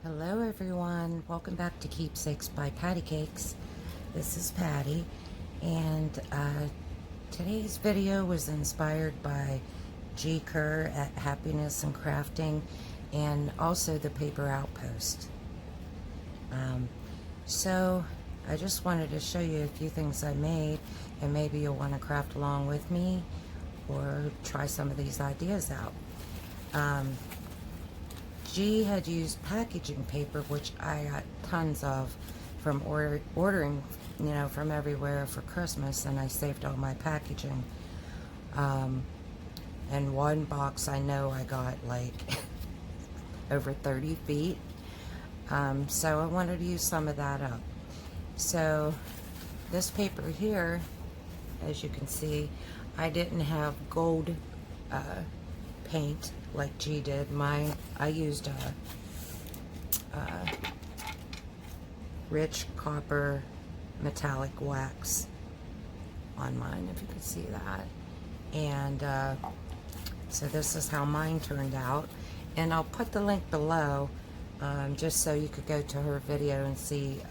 Hello everyone, welcome back to Keepsakes by Patty Cakes. This is Patty, and today's video was inspired by Gi Kerr at Happiness and Crafting, and also the Paper Outpost. So I just wanted to show you a few things I made, and maybe you'll want to craft along with me or try some of these ideas out. G had used packaging paper, which I got tons of from ordering, from everywhere for Christmas, and I saved all my packaging. And one box I know I got like over 30 feet. So I wanted to use some of that up. So this paper here, as you can see, I didn't have gold paint like G did. Mine, I used a rich copper metallic wax on mine, if you could see that. And so this is how mine turned out, and I'll put the link below just so you could go to her video and see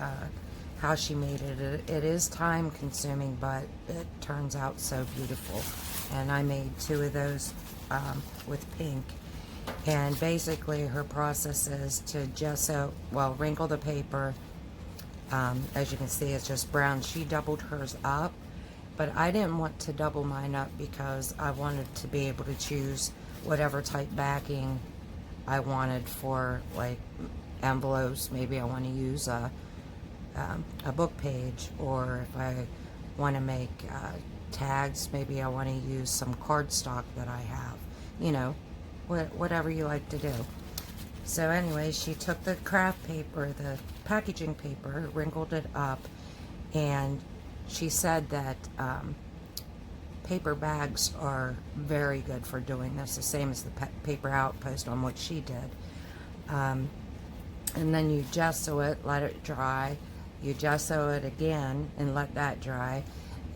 how she made it. It is time consuming, but it turns out so beautiful. And I made 2 of those with pink. And basically her process is to gesso, wrinkle the paper. As you can see, it's just brown. She doubled hers up, but I didn't want to double mine up because I wanted to be able to choose whatever type backing I wanted for, like, envelopes. Maybe I want to use a book page, or if I want to make tags, maybe I want to use some cardstock that I have, whatever you like to do. So anyway, she took the craft paper, the packaging paper, wrinkled it up, and she said that paper bags are very good for doing this, the same as the Paper Outpost on what she did. And then you gesso it, let it dry. You gesso it again and let that dry.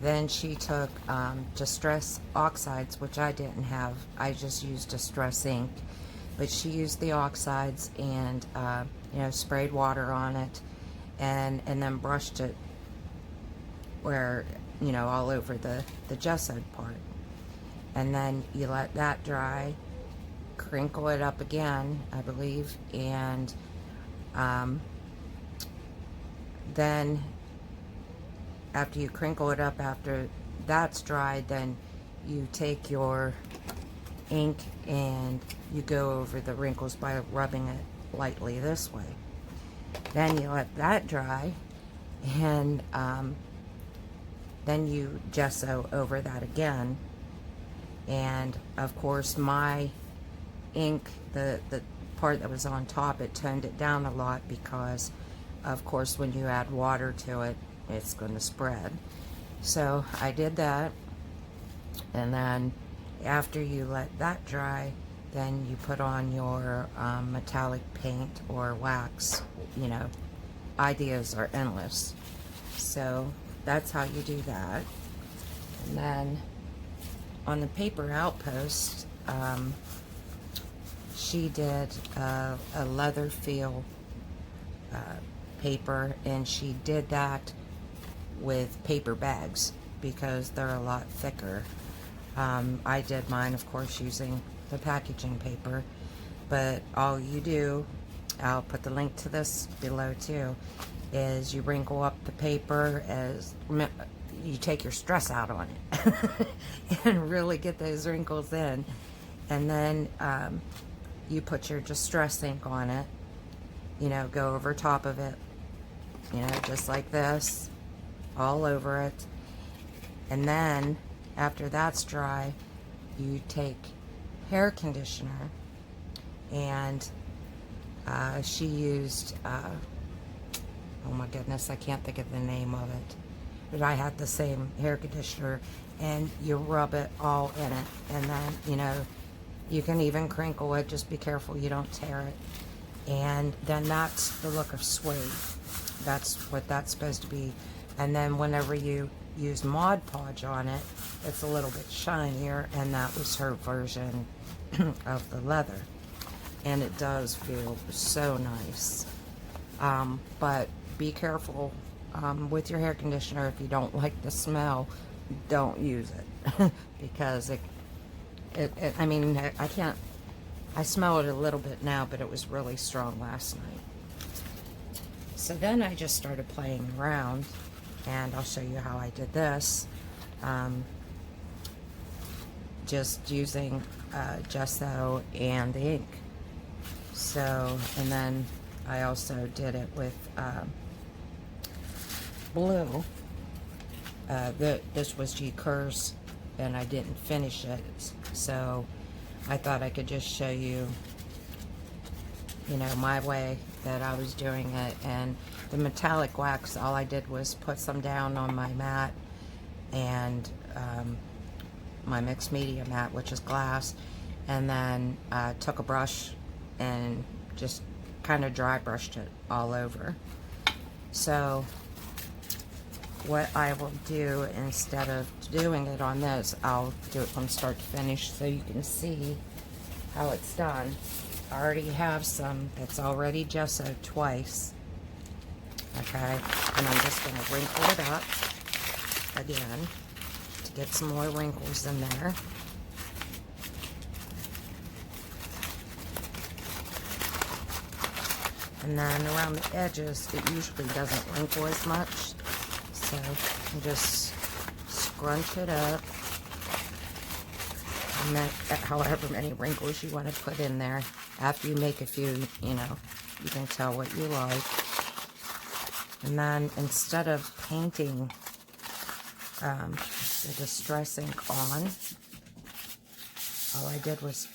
Then she took distress oxides, which I didn't have. I just used distress ink. But she used the oxides and, sprayed water on it, and then brushed it where, all over the gessoed part. And then you let that dry, crinkle it up again, I believe, and then after you crinkle it up, after that's dried, then you take your ink and you go over the wrinkles by rubbing it lightly this way. Then you let that dry, and then you gesso over that again. And of course my ink, the part that was on top, it toned it down a lot because of course when you add water to it, it's going to spread. So I did that, and then after you let that dry, then you put on your metallic paint or wax. Ideas are endless. So that's how you do that. And then on the Paper Outpost, she did a leather feel paper, and she did that with paper bags because they're a lot thicker. I did mine, of course, using the packaging paper, but all you do, I'll put the link to this below too, is you wrinkle up the paper, as you take your stress out on it and really get those wrinkles in, and then you put your distress ink on it, go over top of it, just like this, all over it. And then after that's dry, you take hair conditioner, and she used oh my goodness, I can't think of the name of it, but I had the same hair conditioner, and you rub it all in it, and then you can even crinkle it, just be careful you don't tear it. And then that's the look of suede. That's what that's supposed to be. And then whenever you use Mod Podge on it, it's a little bit shinier, and that was her version of the leather. and it does feel so nice. But be careful with your hair conditioner. If you don't like the smell, don't use it because I mean, I can't, I smell it a little bit now, but it was really strong last night. So then I just started playing around, and I'll show you how I did this. Just using gesso and the ink. So, and then I also did it with blue. This was Gi Kerr's, and I didn't finish it, so I thought I could just show you, you know, my way that I was doing it. And the metallic wax, all I did was put some down on my mat and my mixed media mat, which is glass, and then took a brush and just kind of dry brushed it all over. So what I will do, instead of doing it on this, I'll do it from start to finish so you can see how it's done. I already have some that's already gessoed twice. Okay, and I'm just going to wrinkle it up again to get some more wrinkles in there. And then around the edges, it usually doesn't wrinkle as much. So you just scrunch it up. And then however many wrinkles you want to put in there. After you make a few, you know, you can tell what you like. And then instead of painting the distress ink on, all I did was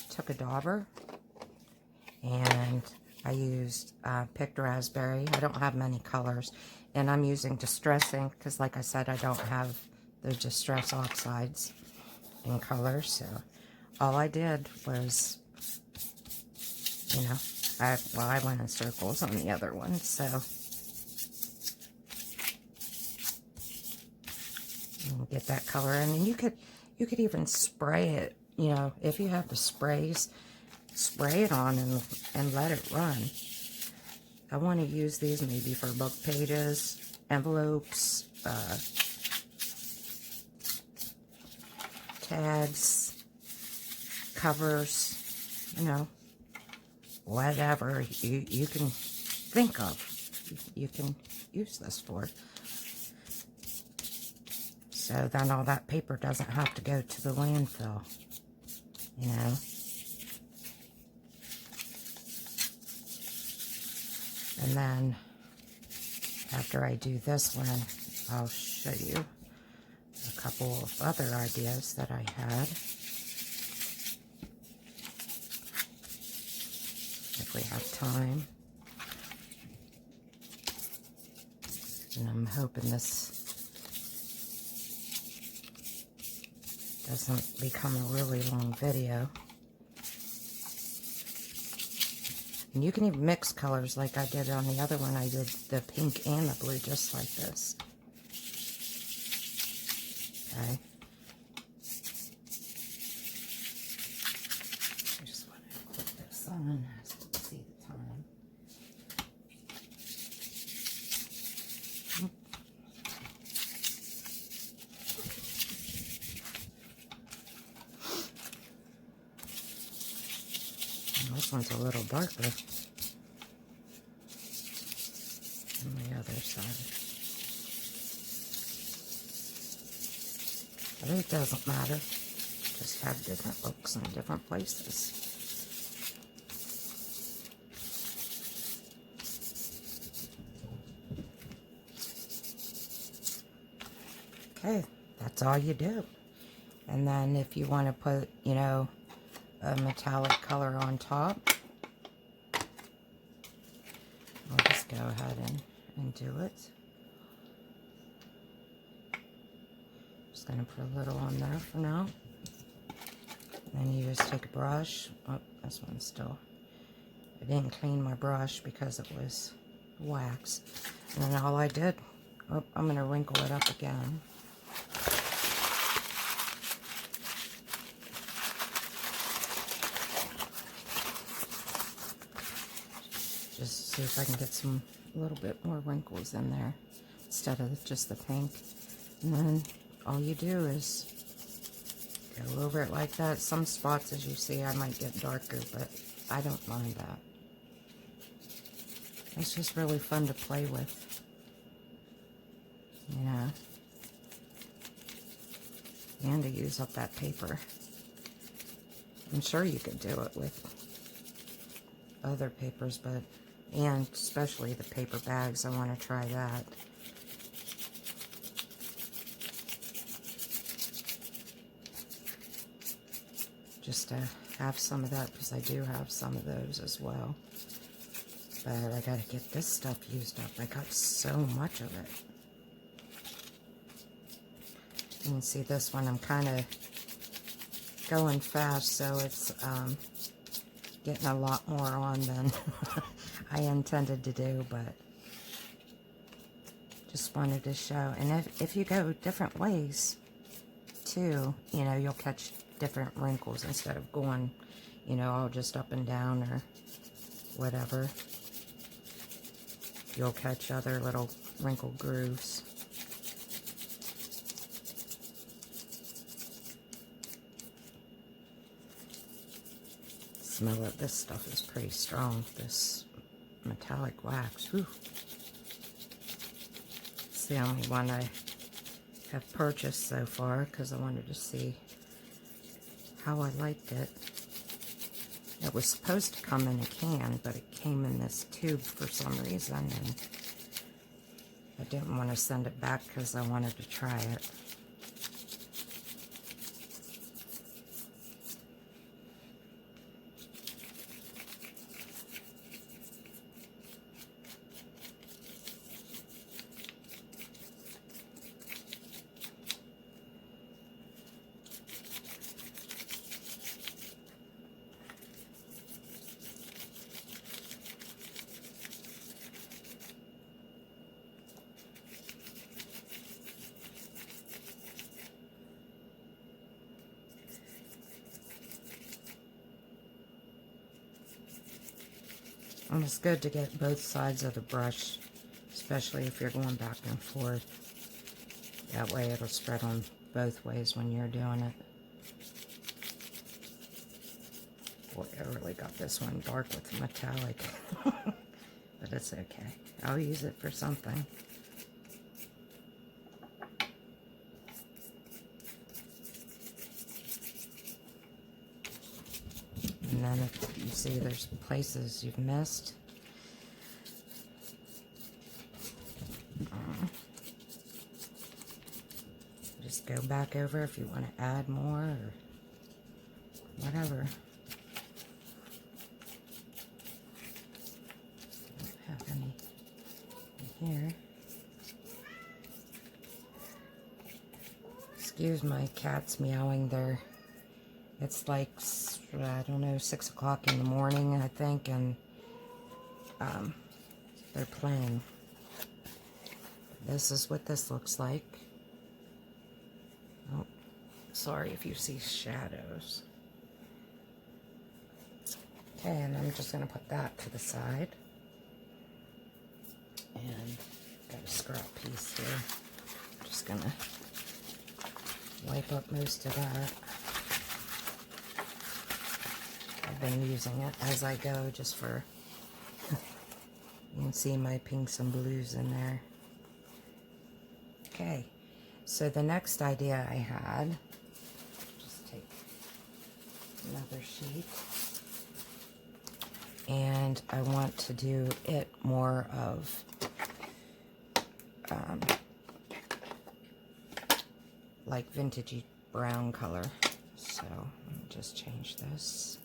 took a dauber and I used picked raspberry. I don't have many colors, and I'm using distress ink because, like I said, I don't have the distress oxides in colors. So all I did was, you know, I went in circles on the other one. So get that color in, and you could even spray it. You know, if you have the sprays, spray it on and let it run. I want to use these maybe for book pages, envelopes, tags, covers, you know, whatever you can think of, you can use this for. So then all that paper doesn't have to go to the landfill, you know. And then after I do this one, I'll show you a couple of other ideas that I had. If we have time. And I'm hoping this doesn't become a really long video. And you can even mix colors like I did on the other one. I did the pink and the blue just like this. Okay. I just want to put this on so you can see the time. And this one's a little darker than the other side. But it doesn't matter. Just have different looks in different places. Okay, that's all you do. And then if you want to put, you know, a metallic color on top, I'll just go ahead and do it. Just going to put a little on there for now. And then you just take a brush. Oh, this one's still, I didn't clean my brush because it was wax. And then all I did, oh, I'm going to wrinkle it up again. Just see if I can get some a little bit more wrinkles in there instead of just the pink. And then all you do is go over it like that. Some spots, as you see, I might get darker, but I don't mind that. It's just really fun to play with, you know, and to use up that paper. I'm sure you could do it with other papers, but, and especially the paper bags, I want to try that. Just to have some of that, because I do have some of those as well. But I gotta get this stuff used up. I got so much of it. You can see this one, I'm kind of going fast, so it's getting a lot more on than I intended to do, but just wanted to show. And if you go different ways, too, you know, you'll catch different wrinkles instead of going, you know, all just up and down or whatever. You'll catch other little wrinkle grooves. Smell it. This stuff is pretty strong. This metallic wax. Whew. It's the only one I have purchased so far because I wanted to see how I liked it. It was supposed to come in a can, but it came in this tube for some reason, and I didn't want to send it back because I wanted to try it. And it's good to get both sides of the brush, especially if you're going back and forth. That way it'll spread on both ways when you're doing it. Boy, I really got this one dark with the metallic. But it's okay. I'll use it for something. And then if you see there's places you've missed, just go back over if you want to add more or whatever. Don't have any in here. Excuse my cats meowing there. It's like, I don't know, 6 o'clock in the morning, I think, and they're playing. This is what this looks like. Oh, sorry if you see shadows. Okay, and I'm just going to put that to the side. And got a scrap piece here. I'm just going to wipe up most of that. I've been using it as I go just for, you can see my pinks and blues in there. Okay, so the next idea I had, just take another sheet, and I want to do it more of like vintagey brown color. So let me just change this.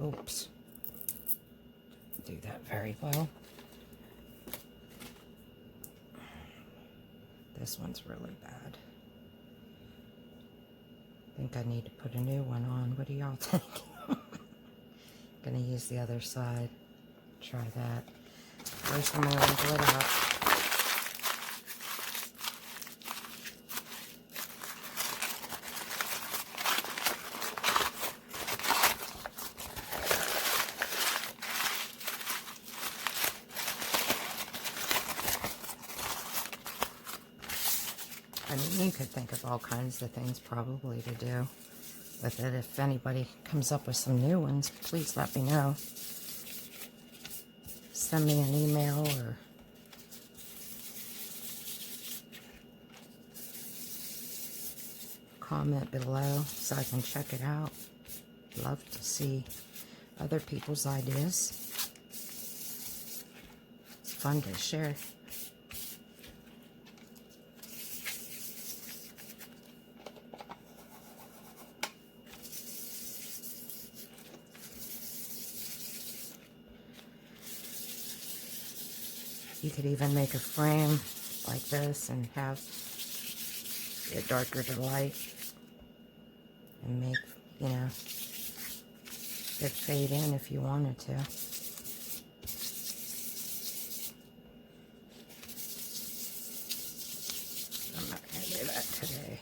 Oops. Do that very well. This one's really bad. I think I need to put a new one on. What do y'all think? Gonna use the other side. Try that. First I'm gonna wrinkle it up. I mean, you could think of all kinds of things probably to do with it. If anybody comes up with some new ones, please let me know. Send me an email or comment below so I can check it out. Love to see other people's ideas. It's fun to share. You could even make a frame like this and have it darker to light and make, you know, it fade in if you wanted to. I'm not going to do that today.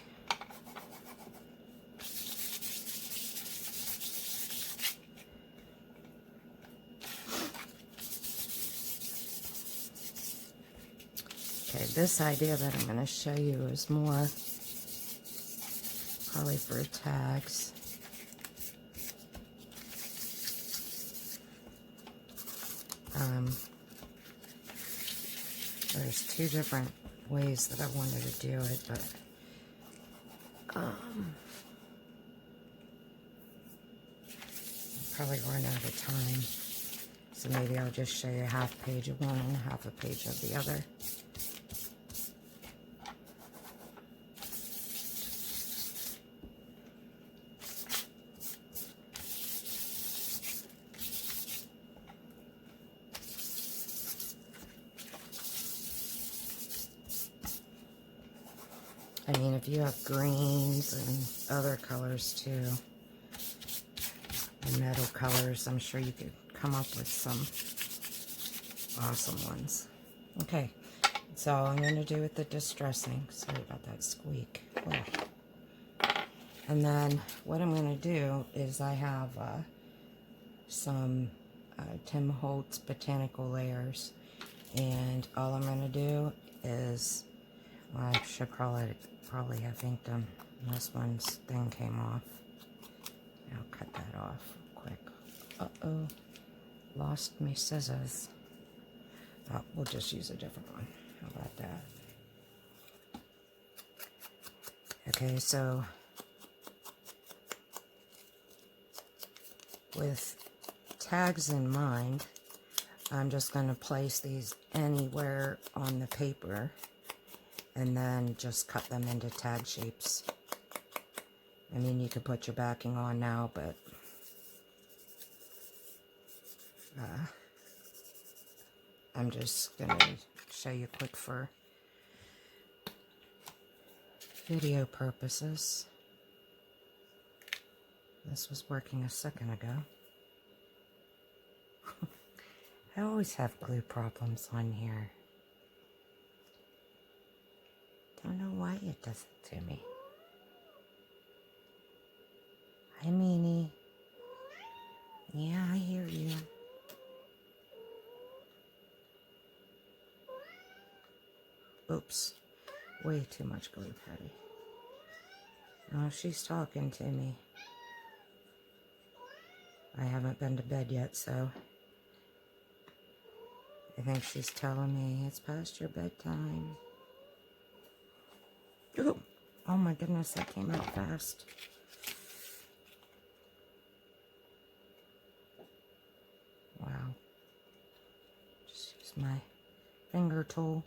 Okay, this idea that I'm going to show you is more probably for tags. There's two different ways that I wanted to do it, but I'll probably run out of time. So maybe I'll just show you half page of one and half a page of the other. I mean, if you have greens and other colors too, and metal colors, I'm sure you could come up with some awesome ones. Okay, that's all I'm going to do with the distressing. Sorry about that squeak. Oh. And then what I'm going to do is I have some Tim Holtz botanical layers, and all I'm going to do is, well, I should probably have inked them. This one's thing came off. I'll cut that off quick. Uh-oh. Lost me scissors. Oh, we'll just use a different one. How about that? Okay, so with tags in mind, I'm just going to place these anywhere on the paper and then just cut them into tag shapes. I mean, you could put your backing on now, but I'm just going to show you quick for video purposes. This was working a second ago. I always have glue problems on here. Don't know why it does it to me. Hi, Meanie. Yeah, I hear you. Oops. Way too much glue, Patty. Oh, she's talking to me. I haven't been to bed yet, so I think she's telling me it's past your bedtime. Ooh. Oh my goodness, that came out fast. Wow. Just use my finger tool.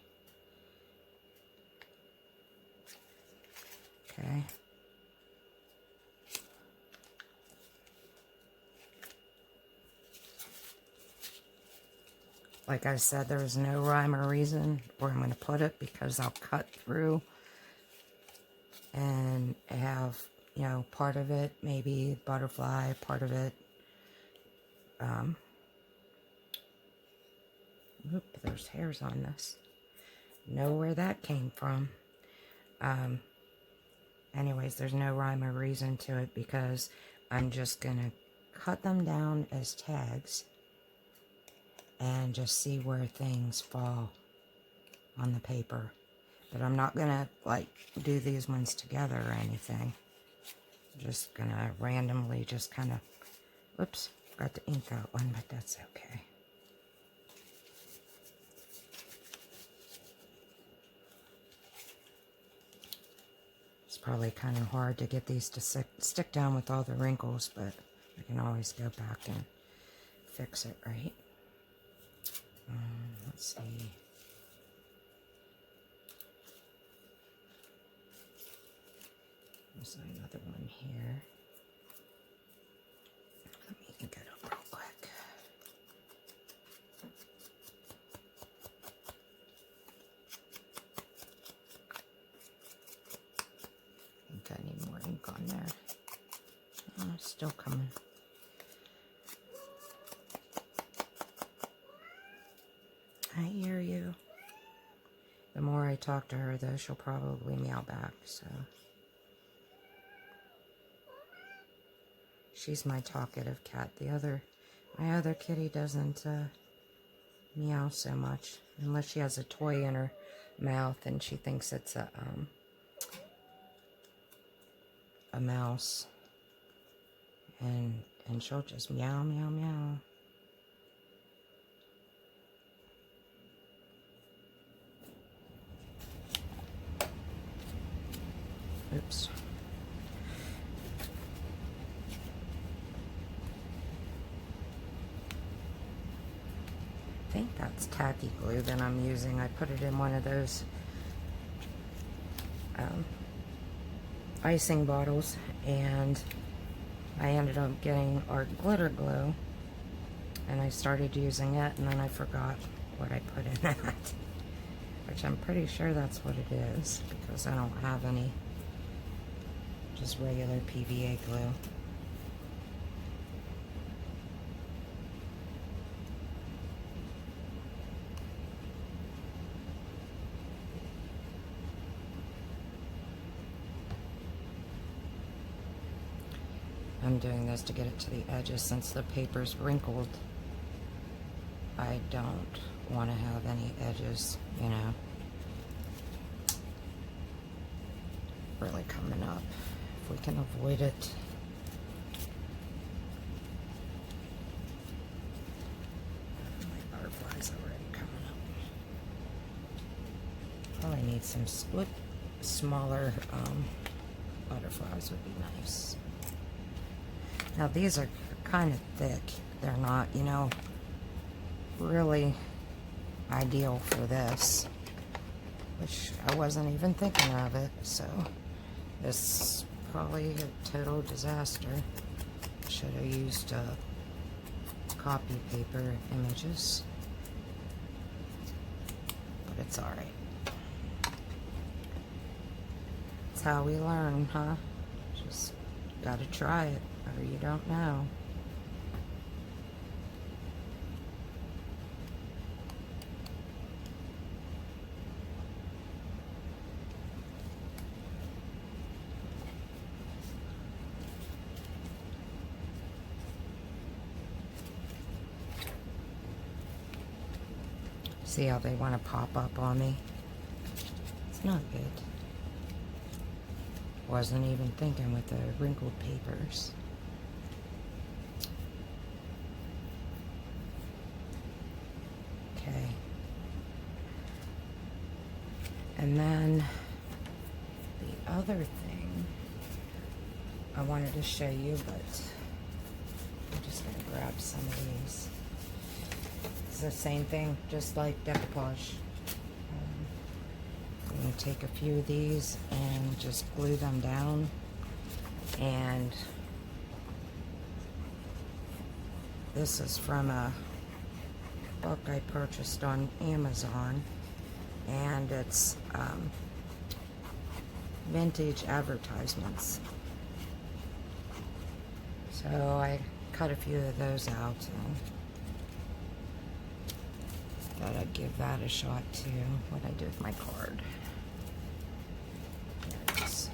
Okay. Like I said, there's no rhyme or reason where I'm going to put it, because I'll cut through and have, you know, part of it maybe butterfly, part of it oop, there's hairs on this. Know where that came from. Anyways, there's no rhyme or reason to it, because I'm just going to cut them down as tags and just see where things fall on the paper. But I'm not gonna like do these ones together or anything. I'm just gonna randomly just kind of, whoops, forgot to ink that one, but that's okay. It's probably kind of hard to get these to stick down with all the wrinkles, but I can always go back and fix it, right? Let's see. There's another one here. Let me ink it up real quick. I think I need more ink on there. Oh, it's still coming. I hear you. The more I talk to her, though, she'll probably meow back, so. She's my talkative cat. My other kitty doesn't meow so much, unless she has a toy in her mouth and she thinks it's a mouse, and she'll just meow, meow, meow. Oops. I think that's tacky glue that I'm using. I put it in one of those icing bottles, and I ended up getting art glitter glue, and I started using it, and then I forgot what I put in that, which I'm pretty sure that's what it is, because I don't have any just regular PVA glue. I'm doing this to get it to the edges since the paper's wrinkled. I don't want to have any edges, you know, really coming up. If we can avoid it. My butterflies already coming up. Probably need some smaller butterflies would be nice. Now these are kind of thick. They're not, you know, really ideal for this, which I wasn't even thinking of it, so this is probably a total disaster. Should have used copy paper images, but it's alright. That's how we learn, huh? Just gotta try it, or you don't know. See how they want to pop up on me? It's not good. Wasn't even thinking with the wrinkled papers. Okay. And then the other thing I wanted to show you, but I'm just going to grab some of these. It's the same thing, just like decoupage. I'm going to take a few of these and just glue them down. And this is from a book I purchased on Amazon, and it's vintage advertisements. So I cut a few of those out and thought I'd give that a shot too. What I did with my card. There it is.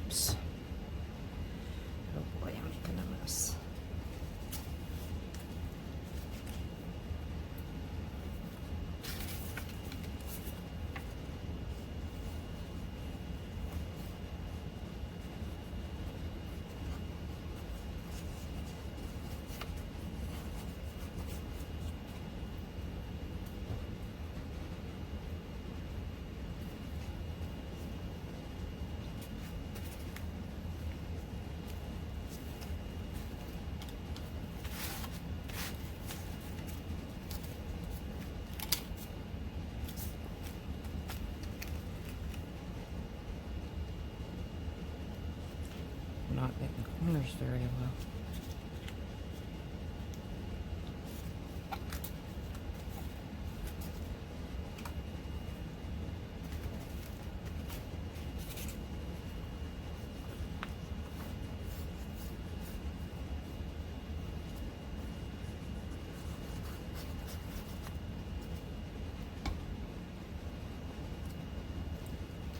Oops. Oh boy, I'm making a mess. Not getting the corners very well.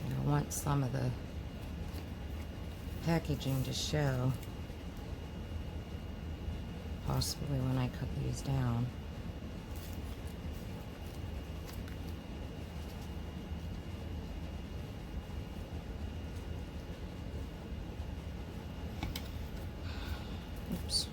And I want some of the packaging to show, possibly when I cut these down. Oops.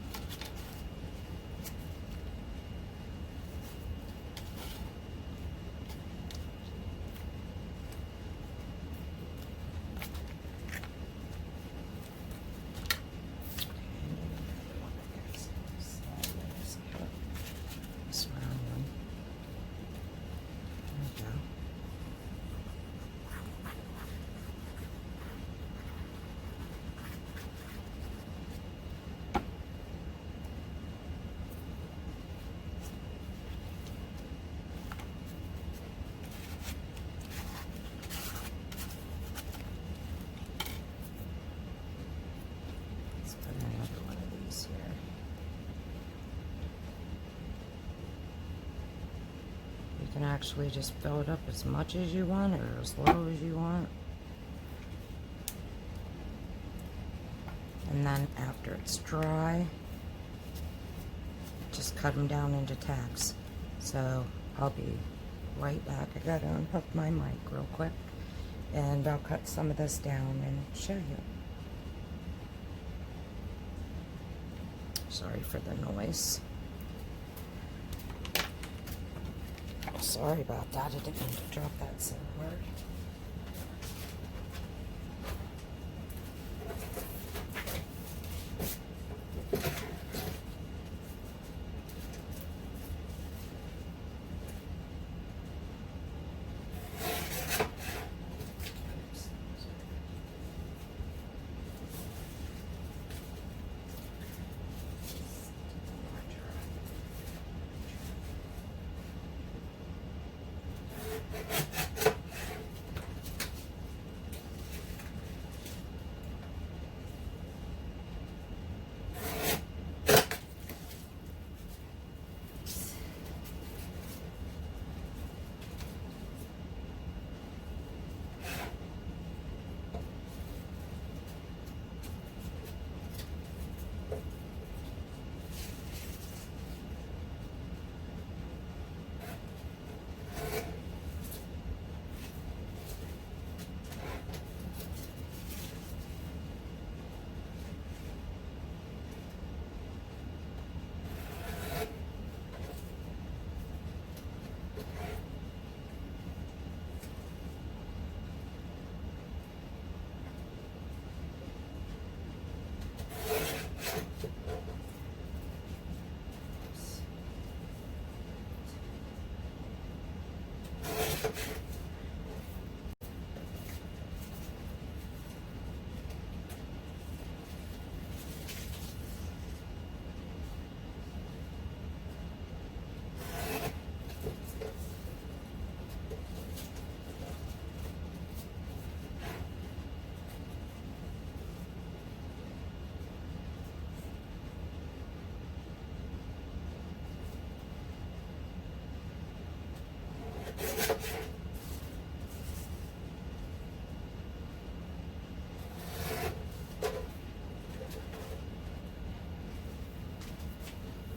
You can actually just fill it up as much as you want or as low as you want. And then after it's dry, just cut them down into tacks. So I'll be right back. I gotta unhook my mic real quick and I'll cut some of this down and show you. Sorry for the noise. Sorry about that. I didn't mean to drop that silverware.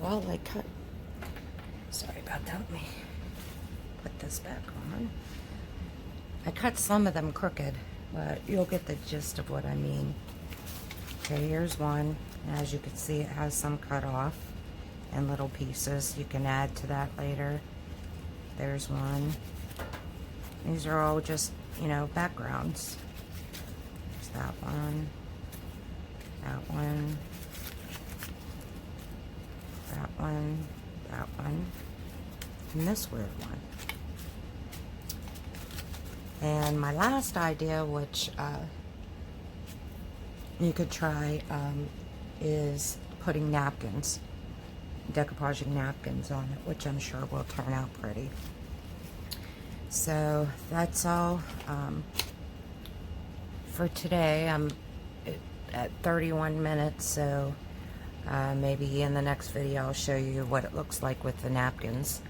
Well, I cut, sorry about that, let me put this back on. I cut some of them crooked, but you'll get the gist of what I mean. Okay, here's one. As you can see, it has some cut off and little pieces. You can add to that later. There's one. These are all just, you know, backgrounds. There's that one. That one. That one. That one. And this weird one. And my last idea, which you could try, is putting napkins, decoupaging napkins on it, which I'm sure will turn out pretty. So that's all for today. I'm at 31 minutes, so maybe in the next video I'll show you what it looks like with the napkins.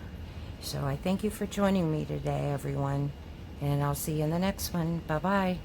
So I thank you for joining me today, everyone, and I'll see you in the next one. Bye-bye.